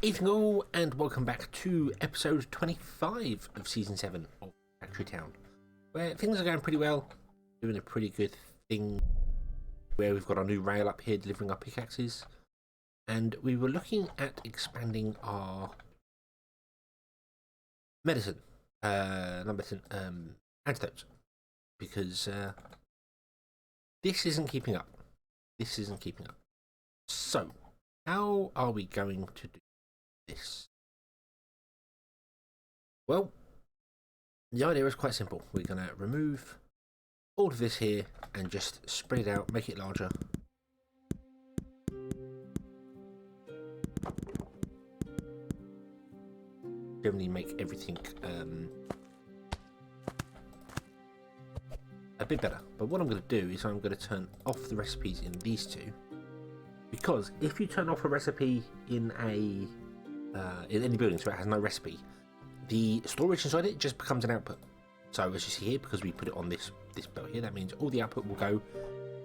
Evening all, and welcome back to episode 25 of season 7 of Factory Town, where things are going pretty well, doing a pretty good thing, where we've got our new rail up here delivering our pickaxes, and we were looking at expanding our medicine, antidotes, because this isn't keeping up. So, how are we going to do this? Well, the idea is quite simple. We're going to remove all of this here and just spread it out, make it larger. Generally make everything a bit better. But what I'm going to do is I'm going to turn off the recipes in these two, because if you turn off a recipe in any building so it has no recipe, the storage inside it just becomes an output. So as you see here, because we put it on this belt here, that means all the output will go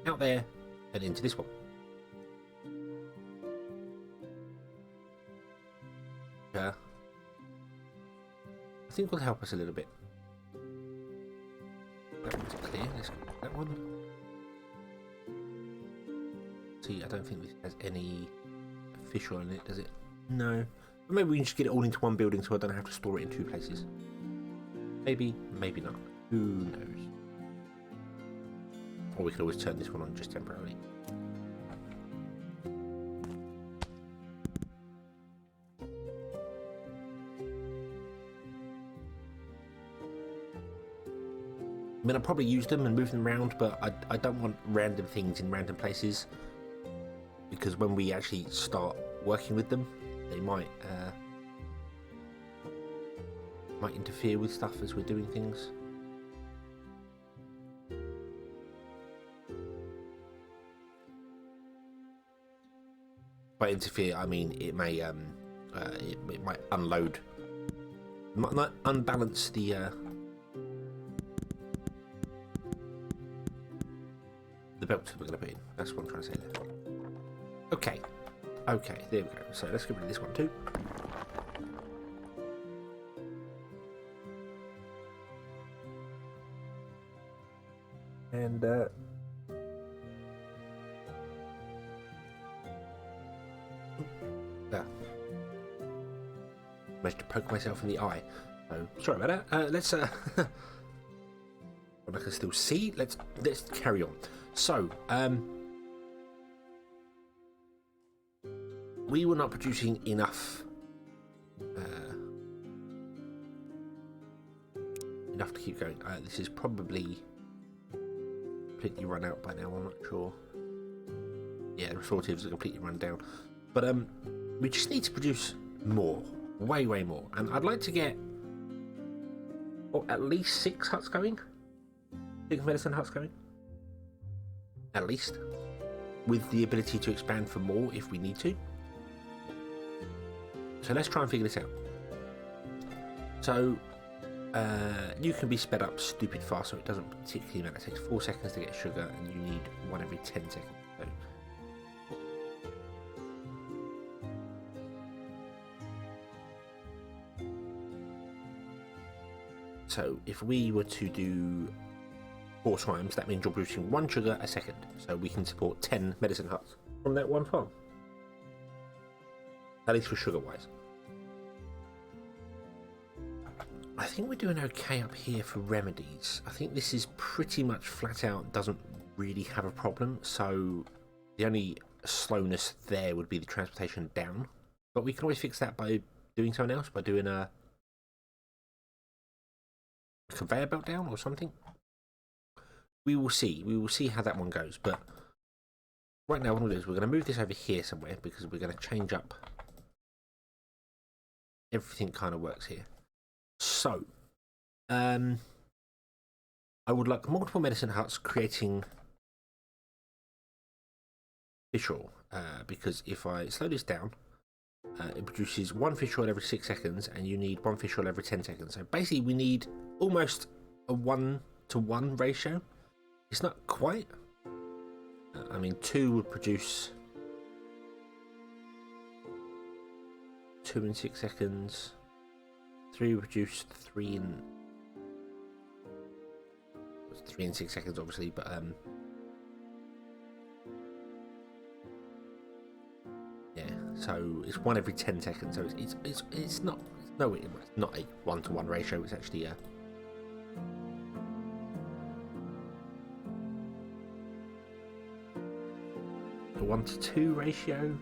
out there and into this one. I think will help us a little bit. That one's clear. Let's go with that one. See, I don't think this has any fish oil in it, does it? No. But maybe we can just get it all into one building so I don't have to store it in two places. Maybe, maybe not. Who knows? Or we could always turn this one on just temporarily. I mean, I'll probably use them and move them around, but I don't want random things in random places, because when we actually start working with them, they might interfere with stuff as we're doing things. By interfere, I mean it may it might unload, might unbalance the belt we're going to put in. That's what I'm trying to say there. Okay, there we go. So let's get rid of this one too. And managed to poke myself in the eye. So sorry about that. Let's I can still see. Let's carry on. So we were not producing enough to keep going. This is probably completely run out by now. I'm not sure. Yeah, the restoratives are completely run down. But we just need to produce more, way more. And I'd like to get at least 6 huts going, 6 medicine huts going. At least, with the ability to expand for more if we need to. So let's try and figure this out. So you can be sped up stupid fast, so it doesn't particularly matter. It takes 4 seconds to get sugar, and you need 1 every 10 seconds. So if we were to do 4 times, that means you're producing 1 sugar a second, so we can support 10 medicine huts from that one farm. At least for sugar wise. I think we're doing okay up here for remedies. I think this is pretty much flat out, doesn't really have a problem, so the only slowness there would be the transportation down. But we can always fix that by doing something else, by doing a conveyor belt down or something. We will see how that one goes, but right now what we'll do is we're going to move this over here somewhere, because we're going to change up everything. Kind of works here. So I would like multiple medicine huts creating fish oil, because if I slow this down, it produces 1 fish oil every 6 seconds, and you need 1 fish oil every 10 seconds. So basically we need almost a 1-to-1 ratio. It's not quite. I mean, 2 would produce 2 in 6 seconds. 3 reduced 3 in... 3 in 6 seconds, obviously, but yeah. So it's 1 every 10 seconds. So it's not it's not a 1-to-1 ratio. It's actually a 1-to-2 ratio.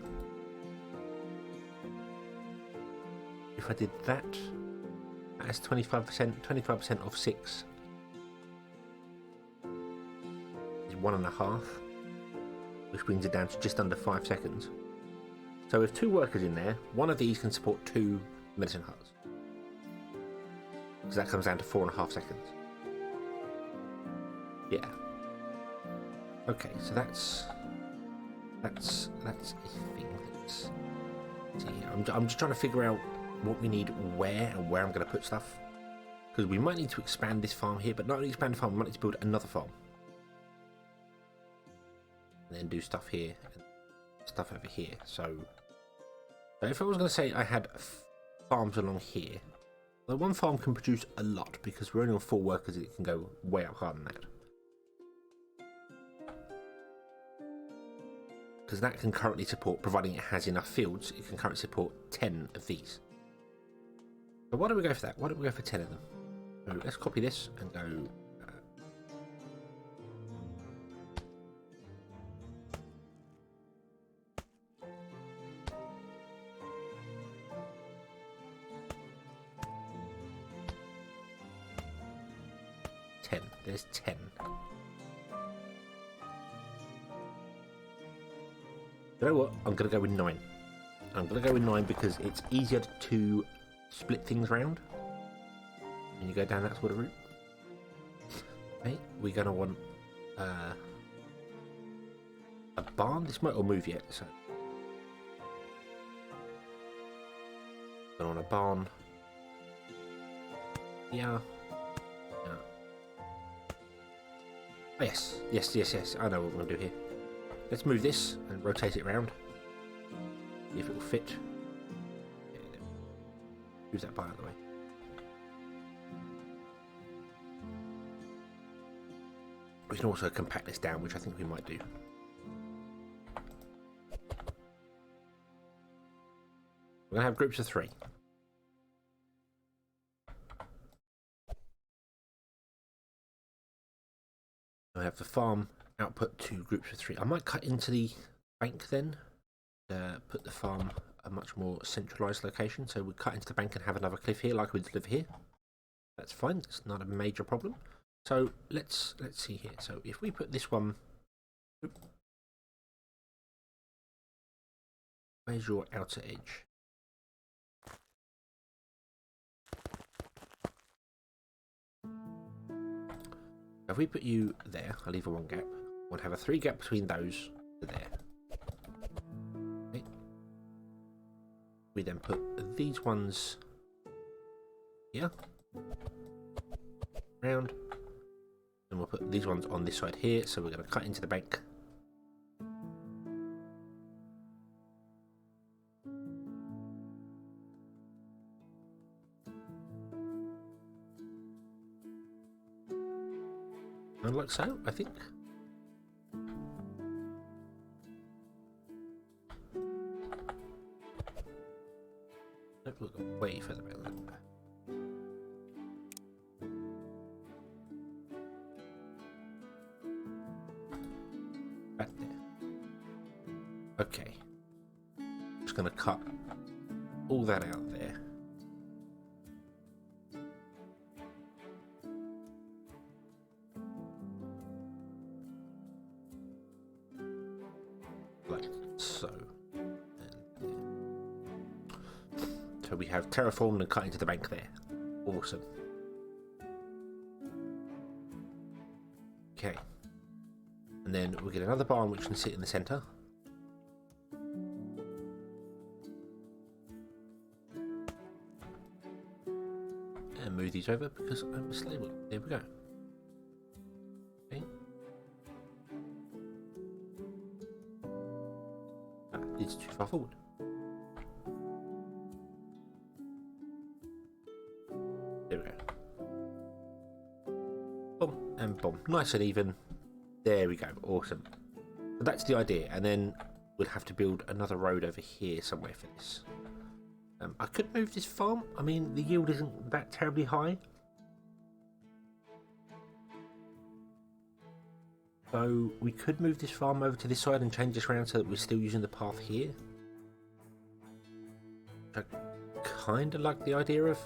If I did that, that's 25%. 25% of 6 is 1.5, which brings it down to just under 5 seconds. So with 2 workers in there, one of these can support 2 medicine huts. So that comes down to 4.5 seconds. Yeah. Okay, so that's a thing. Let's see here. I'm just trying to figure out what we need where and where I'm going to put stuff, because we might need to expand this farm here, but not only expand the farm, we might need to build another farm and then do stuff here and stuff over here. So if I was going to say I had farms along here, the one farm can produce a lot because we're only on 4 workers. It can go way up higher than that, because that can currently support, providing it has enough fields, it can currently support 10 of these. So why don't we go for that? Why don't we go for 10 of them? So let's copy this and go... 10. There's 10. You know what? I'm going to go with 9. I'm going to go with 9 because it's easier to split things around when you go down that sort of route. Okay, we're going to want a barn. This might all move yet, so going on a barn. Yeah. Oh, yes. I know what we're going to do here. Let's move this and rotate it around. See if it will fit. Yeah, move that bar out of the way. We can also compact this down, which I think we might do. We're going to have groups of 3. I have the farm output to groups of 3. I might cut into the bank then, put the farm a much more centralised location. So we cut into the bank and have another cliff here, like we did over here. That's fine. It's not a major problem. So let's see here. So if we put this one, where's your outer edge? If we put you there, I'll leave a 1 gap. We'll have a 3 gap between those to there. Okay. We then put these ones here, round, and we'll put these ones on this side here. So we're going to cut into the bank. And like so, I think. Nope, we'll go way further back than that. Right there. Okay. Just going to cut all that out there. So we have terraformed and cut into the bank there. Awesome. Okay. And then we'll get another barn which can sit in the centre. And move these over because I'm mislabeled. There we go. Okay. It's too far forward. nice and even. There we go, awesome. So that's the idea, and then we'll have to build another road over here somewhere for this. I could move this farm. I mean, the yield isn't that terribly high. So we could move this farm over to this side and change this around so that we're still using the path here. I kind of like the idea of.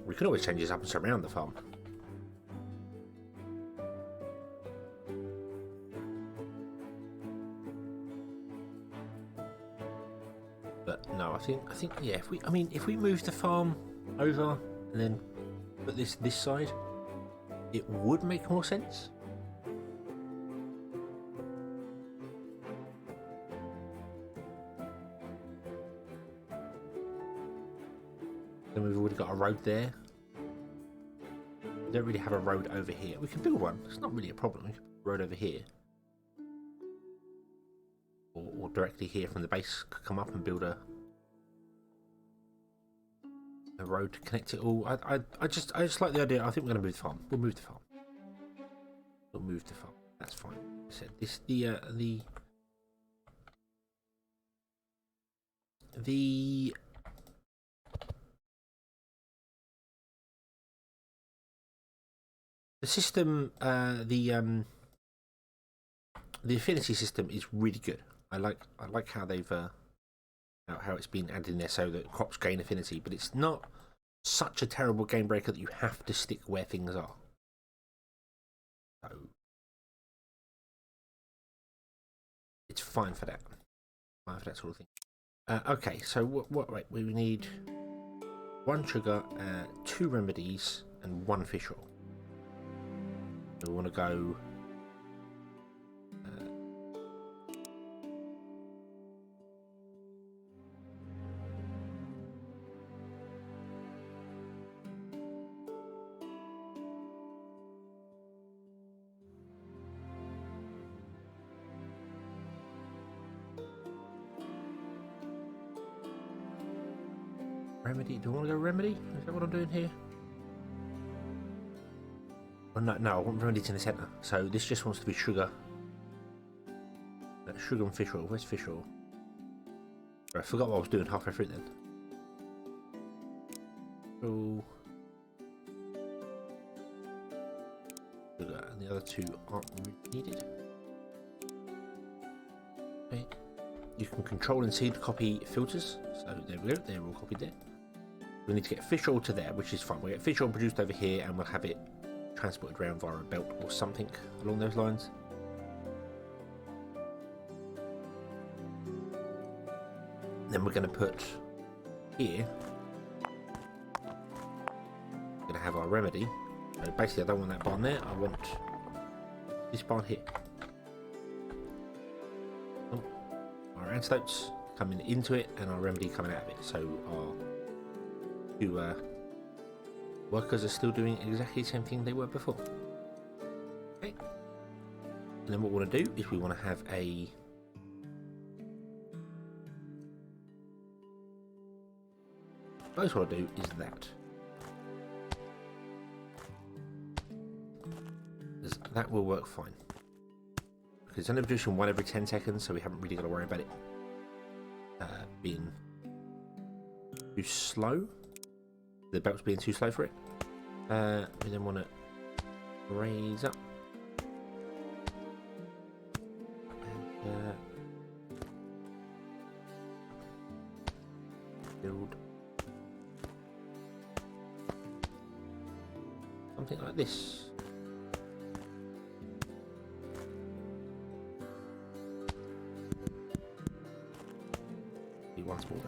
We can always change this up and around the farm. But no, I think yeah, if we move the farm over and then put this side, it would make more sense. Then we've already got a road there. We don't really have a road over here. We can build one. It's not really a problem. We can build a road over here. Or directly here from the base, could come up and build a road to connect it all. I just like the idea. I think we're going to move the farm. We'll move the farm. We'll move the farm. That's fine. I said this the system, the affinity system is really good. I like how they've how it's been added in there so that crops gain affinity, but it's not such a terrible game breaker that you have to stick where things are. So it's fine for that. Fine for that sort of thing. Okay, so what? Wait, we need 1 sugar, 2 remedies, and 1 fish oil. So we want to go. Remedy? Do I want to go remedy? Is that what I'm doing here? Oh, no, I want remedies in the centre. So this just wants to be sugar. Sugar and fish oil. Where's fish oil? I forgot what I was doing halfway through then. Oh. Sugar, and the other 2 aren't really needed. Okay. You can control and seed copy filters. So there we go, they're all copied there. We need to get fish oil to there, which is fine. We'll get fish oil produced over here and we'll have it transported around via a belt or something along those lines. Then we're going to put here, we're going to have our remedy. So basically I don't want that barn there, I want this barn here. Oh, our antidotes coming into it and our remedy coming out of it. So our 2 workers are still doing exactly the same thing they were before. Okay. And then what we want to do is we want to have a first what I'll do is that. That will work fine. Because it's only producing 1 every 10 seconds, so we haven't really got to worry about it being too slow. The belt's being too slow for it. We then want to raise up. And, build something like this. Be 1 smaller.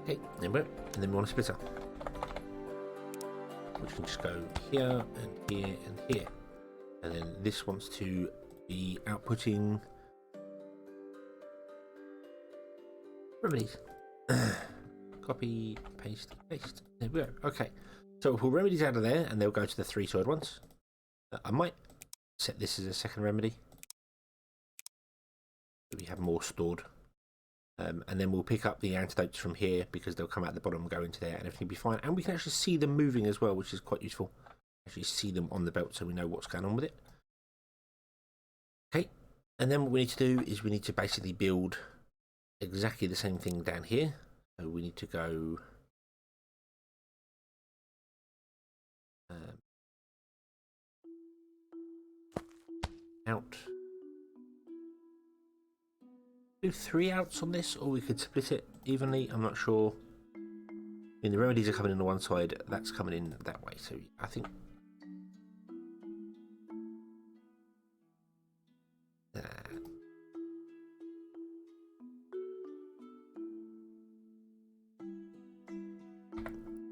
Okay, and then we want a splitter, which can just go here and here and here. and then this wants to be outputting remedies. Copy, paste, paste. There we go. Okay, so we'll pull remedies out of there, and they'll go to the 3 stored ones. I might set this as a second remedy, so we have more stored. And then we'll pick up the antidotes from here because they'll come out the bottom and go into there, and everything will be fine. And we can actually see them moving as well, which is quite useful. Actually see them on the belt so we know what's going on with it. Okay, and then what we need to do is we need to basically build exactly the same thing down here. So we need to go out. Do 3 outs on this, or we could split it evenly. I'm not sure. I mean, the remedies are coming in on one side, that's coming in that way. So I think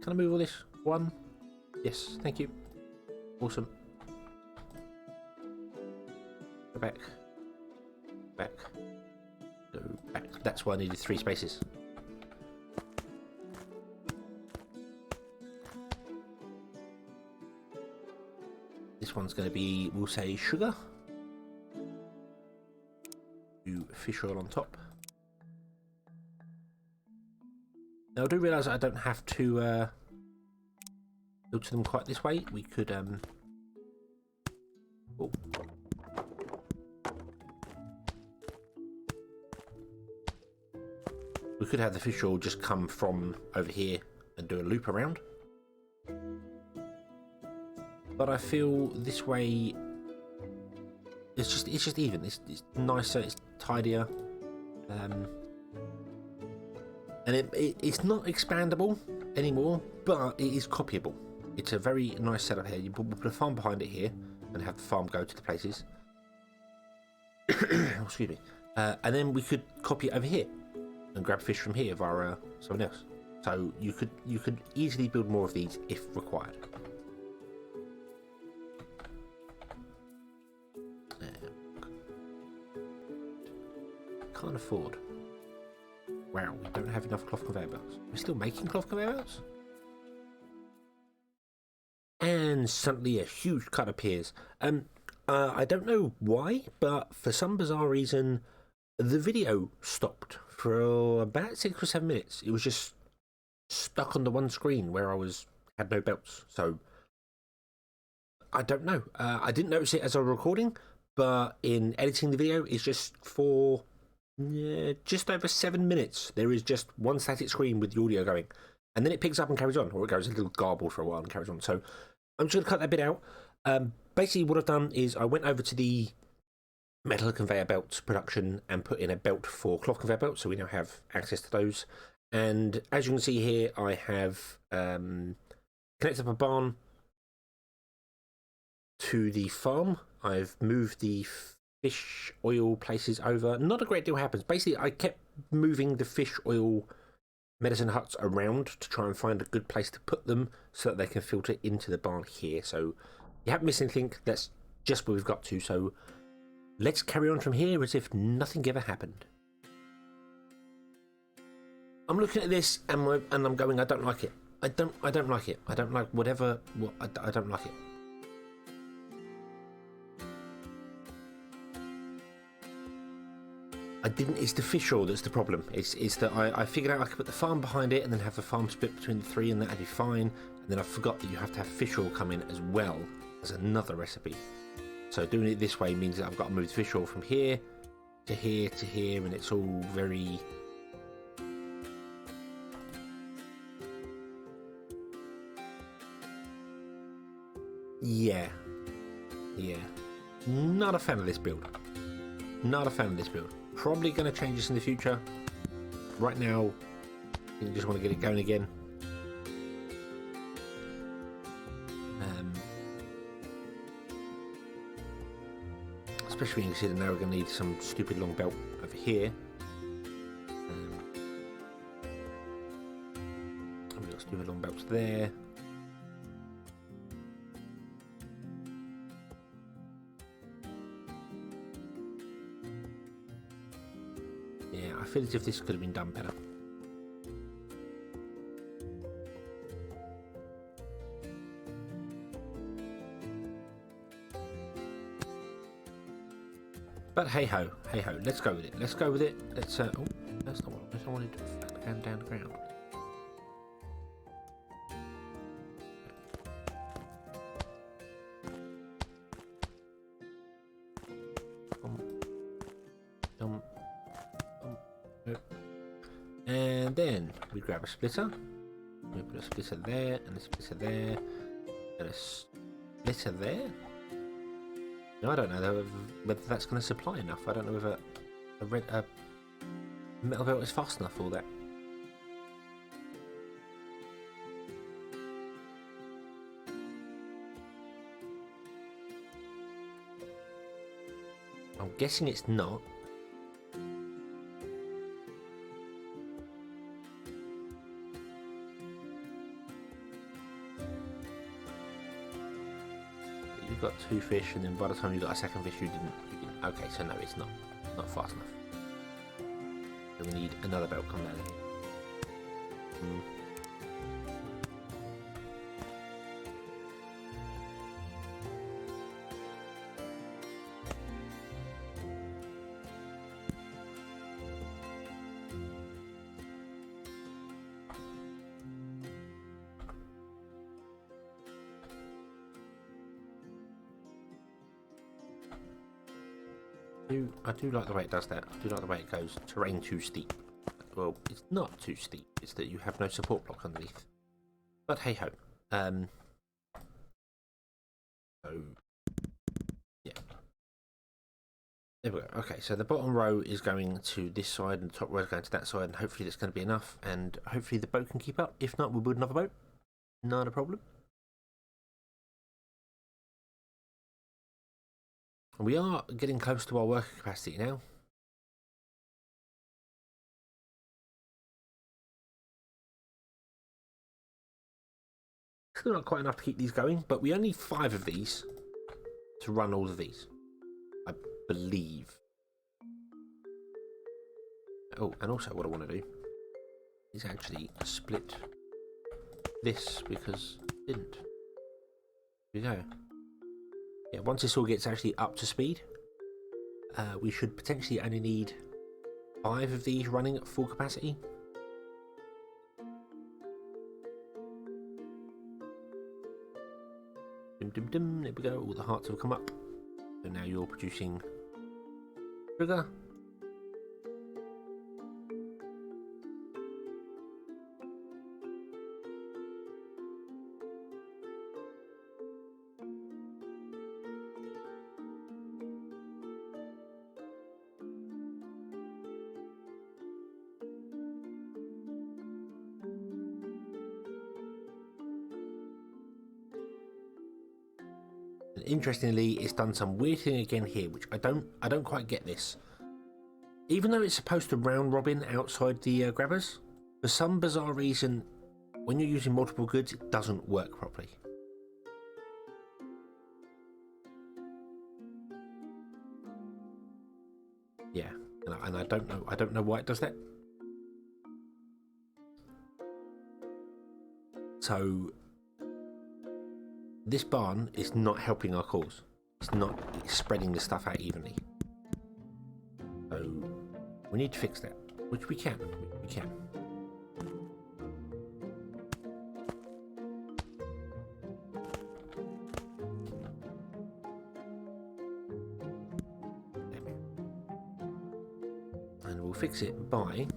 can I move all this? 1? Yes, thank you. Awesome. Go back. Back. Go back. That's why I needed 3 spaces. This one's going to be, we'll say, sugar. Do fish oil on top. Now I do realise I don't have to filter them quite this way. We could oh. We could have the fish oil just come from over here and do a loop around. But I feel this way it's just even. It's nicer, it's tidier. And it's not expandable anymore, but it is copyable. It's a very nice setup here. You put a farm behind it here and have the farm go to the places. Oh, excuse me. And then we could copy it over here and grab fish from here via someone else. So you could easily build more of these if required. Can't afford. Wow, we don't have enough cloth conveyor belts. We're still making cloth conveyor belts? And suddenly a huge cut appears. I don't know why, but for some bizarre reason, the video stopped for about 6 or 7 minutes. It was just stuck on the one screen where I had no belts. So I don't know. I didn't notice it as I was recording, but in editing the video, it's just for just over 7 minutes. There is just one static screen with the audio going, and then it picks up and carries on, or it goes a little garbled for a while and carries on. So I'm just going to cut that bit out. Basically, what I've done is I went over to the metal conveyor belt production and put in a belt for cloth conveyor belts, so we now have access to those. And as you can see here, I have connected up a barn to the farm. I've moved the fish oil places over. Not a great deal happens. Basically, I kept moving the fish oil medicine huts around to try and find a good place to put them so that they can filter into the barn here. So you haven't missed anything. That's just where we've got to. So let's carry on from here as if nothing ever happened. I'm looking at this and I'm going, I don't like it. I don't like it. I don't like whatever. I don't like it. It's the fish oil that's the problem. It's that I figured out I could put the farm behind it and then have the farm split between the 3 and that'd be fine. And then I forgot that you have to have fish oil come in as well as another recipe. So doing it this way means that I've got to move the fish oil from here to here to here, and it's all very... Yeah. Not a fan of this build. Not a fan of this build. Probably going to change this in the future. Right now, I just want to get it going again. Especially when you consider now we're going to need some stupid long belt over here. We've got stupid long belts there. Yeah, I feel as if this could have been done better. But hey ho, let's go with it. Let's go with it. Let's oh, that's not what I wanted to flat down the ground. And then we grab a splitter. We put a splitter there and a splitter there and a splitter there. No, I don't know whether that's going to supply enough. I don't know whether a metal belt is fast enough for that. I'm guessing it's not. You've got 2 fish, and then by the time you got a second fish, you didn't. Okay, so no, it's not fast enough. So we need another belt come down here. I do like the way it does that. I do like the way it goes. Terrain too steep. Well, it's not too steep. It's that you have no support block underneath. But hey ho. So yeah. There we go. Okay, so the bottom row is going to this side, and the top row is going to that side, and hopefully that's going to be enough. And hopefully the boat can keep up. If not, we'll build another boat. Not a problem. We are getting close to our worker capacity now. Still not quite enough to keep these going, but we only need 5 of these to run all of these, I believe. Oh, and also what I want to do is actually split this because it didn't. Here we go. Yeah, once this all gets actually up to speed, we should potentially only need 5 of these running at full capacity. There we go, all the hearts have come up. So now you're producing sugar. And interestingly, it's done some weird thing again here, which I don't quite get this. Even though it's supposed to round robin outside the grabbers, for some bizarre reason, when you're using multiple goods, it doesn't work properly. Yeah, and I don't know why it does that. So this barn is not helping our cause. It's spreading the stuff out evenly. So we need to fix that, which we can. And we'll fix it by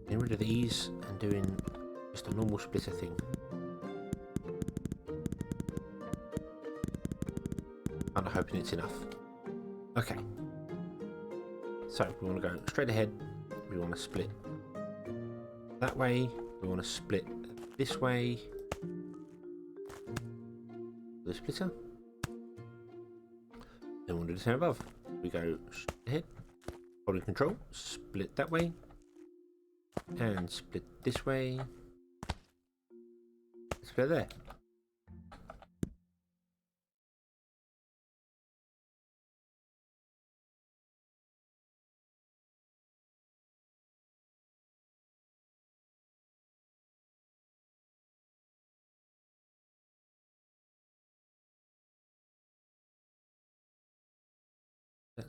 getting rid of these and doing just a normal splitter thing. I'm hoping it's enough. Okay. So we want to go straight ahead. We want to split that way. We want to split this way. The splitter. Then we'll do the same above. We go straight ahead. Holding control. Split that way. And split this way. Split there.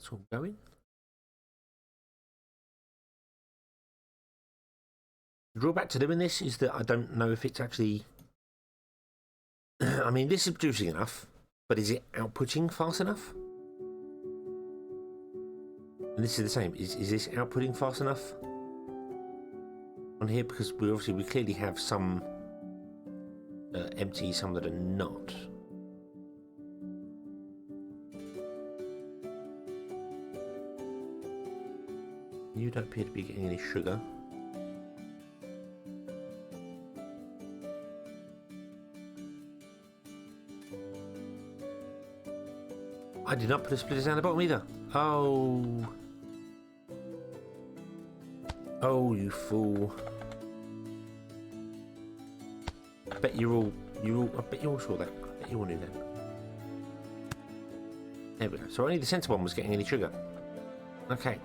that's all going. The drawback to doing this is that I don't know if it's actually... I mean, this is producing enough, but is it outputting fast enough? And this is the same. Is this outputting fast enough on here? Because we clearly have some empty, some that are not. You don't appear to be getting any sugar. I did not put a splitter down the bottom either. Oh. Oh, you fool. I bet I bet you all saw that. I bet you all knew that. There we go. So only the centre one was getting any sugar. Okay.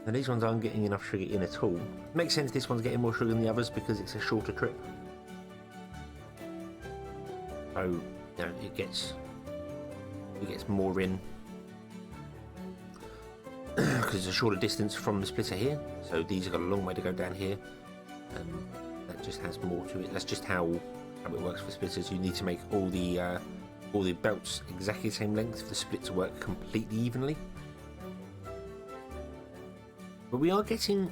And these ones aren't getting enough sugar in at all. Makes sense this one's getting more sugar than the others because it's a shorter trip. So, you know, it gets more in because it's a shorter distance from the splitter here. So these have got a long way to go down here. That just has more to it. That's just how it works for splitters. You need to make all the belts exactly the same length for the split to work completely evenly. But we are getting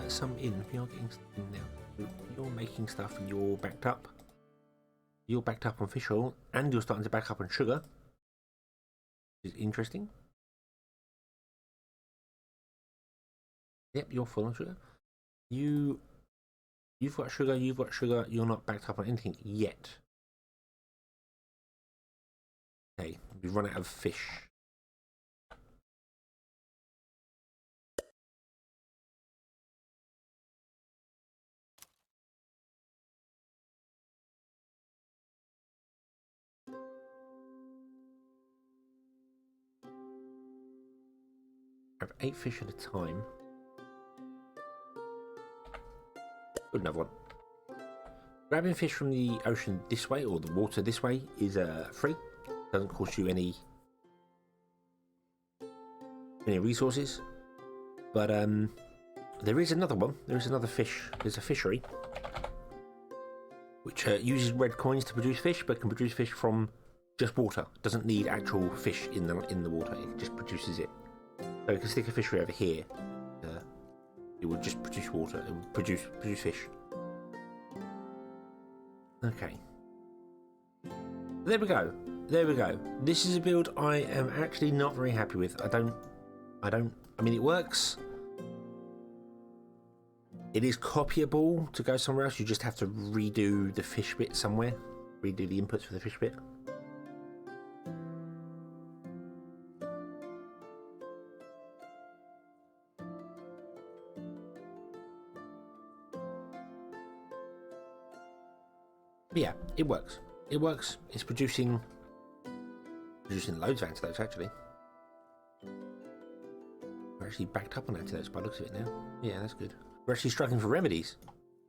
some in. We are getting some in now. You're making stuff and you're backed up. You're backed up on fish oil and you're starting to back up on sugar. Which is interesting. Yep, you're full on sugar. You've got sugar, you're not backed up on anything yet. Okay, we've run out of fish. I have 8 fish at a time. Good, another one. Grabbing fish from the ocean this way, or the water this way, is free. Doesn't cost you any resources. But there is another one. There is another fish. There's a fishery which uses red coins to produce fish, but can produce fish from just water. Doesn't need actual fish in the water. It just produces it. So you can stick a fishery over here. It would just produce water. It would produce fish. Okay. There we go. There we go. This is a build I am actually not very happy with. I mean, it works. It is copyable to go somewhere else. You just have to redo the fish bit somewhere. Redo the inputs for the fish bit. But yeah, it works. It works. It's producing loads of antidotes, actually. We're actually backed up on antidotes by the looks of it now. Yeah, that's good. We're actually struggling for remedies.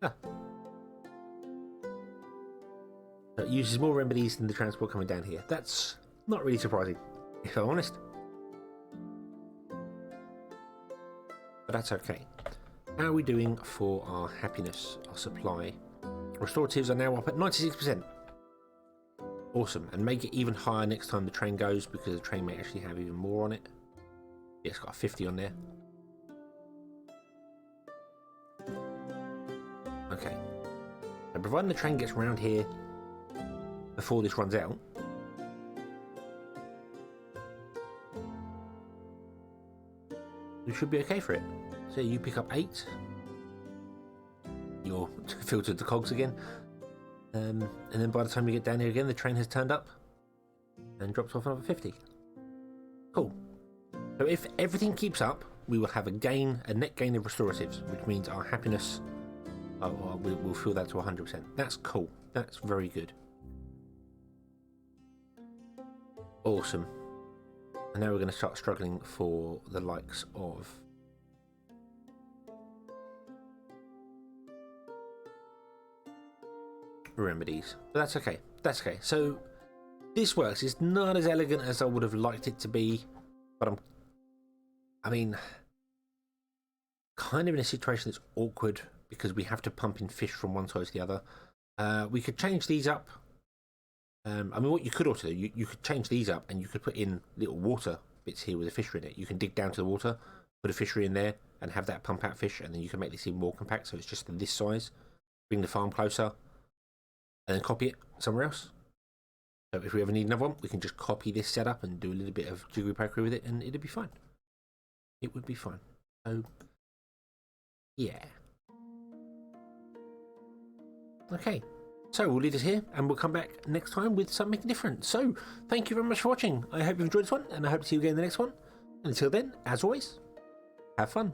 Ah. So it uses more remedies than the transport coming down here. That's not really surprising, if I'm honest. But that's okay. How are we doing for our happiness, our supply? Restoratives are now up at 96%. Awesome. And make it even higher next time the train goes, because the train may actually have even more on it. Yeah, it's got a 50 on there. Okay. And providing the train gets around here before this runs out, you should be okay for it. So you pick up 8. You're filtered the cogs again. And then by the time you get down here again, the train has turned up and dropped off another 50. Cool. So if everything keeps up, we will have a net gain of restoratives, which means our happiness, we'll fill that to 100%. That's cool. That's very good. Awesome. And now we're going to start struggling for the likes of remedies. But that's okay. That's okay. So this works. It's not as elegant as I would have liked it to be, but I mean, kind of in a situation that's awkward because we have to pump in fish from one side to the other. We could change these up. I mean, what you could also do, you could change these up and you could put in little water bits here with a fishery in it. You can dig down to the water, put a fishery in there, and have that pump out fish, and then you can make this even more compact so it's just this size. Bring the farm closer, and then copy it somewhere else. So if we ever need another one, we can just copy this setup and do a little bit of jiggery pokery with it, and it'll be fine. It would be fine. So, yeah. Okay. So we'll leave this here, and we'll come back next time with something different. So, thank you very much for watching. I hope you've enjoyed this one, and I hope to see you again in the next one. And until then, as always, have fun.